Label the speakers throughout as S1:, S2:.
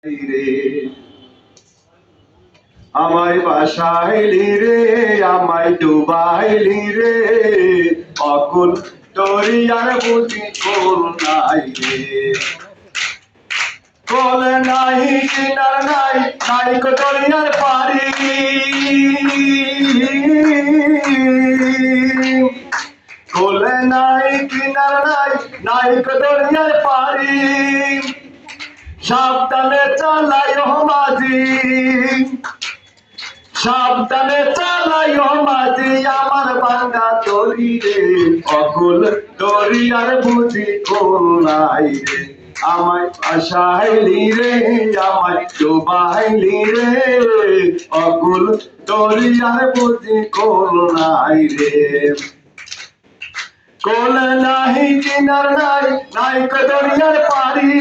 S1: রে আমায় বাসাইলি রে আমায় ডুবাইলি রে অকুল দরিয়ার বুঝি কোল নাই রে কোল নাই কিনার নাই নাই কো দরিয়ার পারি কোল নাই কিনার নাই নাই কো দরিয়ার পারি সাবধানে চালাইও মাঝি সাবধানে চালাইও মাঝি আমার ভাঙা তরি রে অকুল দরিয়ার বুঝি কোল নাই রে আমায় ভাসাইলি রে আমায় ডুবাইলি রে অকুল দরিয়ার বুঝি কোল নাই রে কোল নাহি কিনার নাই নাই কো দরিয়ার পারি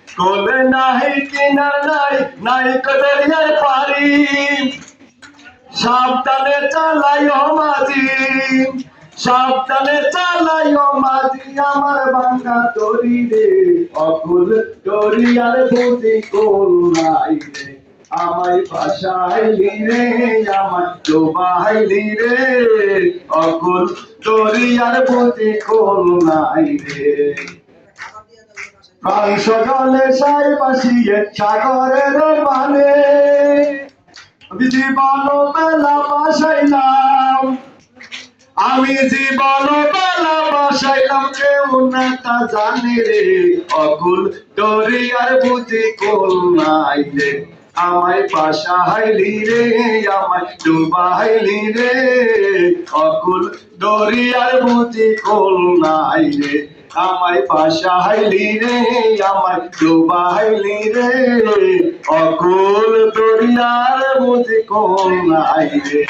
S1: কোল নাহি কিনার নাই নাই কো দরিয়ার পারি সাবধানে চালাইও মাঝি সাবধানে চালাইও মাঝি আমার ভাঙা তরি রে অকুল দরিয়ার বুঝি কোল নাই রে আমায় ভাসাইলি রে আমায় ডুবাইলি রে অকুল দরিয়ার বুঝি কোল নাই রে কাংস জলে সাই বাসিয়ে সাগরের মানে জীবন বেলা বাসাইলাম আমি জীবন বেলা বাসাইলাম কেউ না তা জানে রে অকুল দরিয়ার বুঝি কোল নাই রে আমায় বাসাইলি রে আমায় ডুবাইলি রে অকুল দরিয়ার বুঝি কোল নাই রে আমায় বাসাইলি রে আমায় ডুবাইলি রে অকুল দরিয়ার বুঝি কোল নাই রে।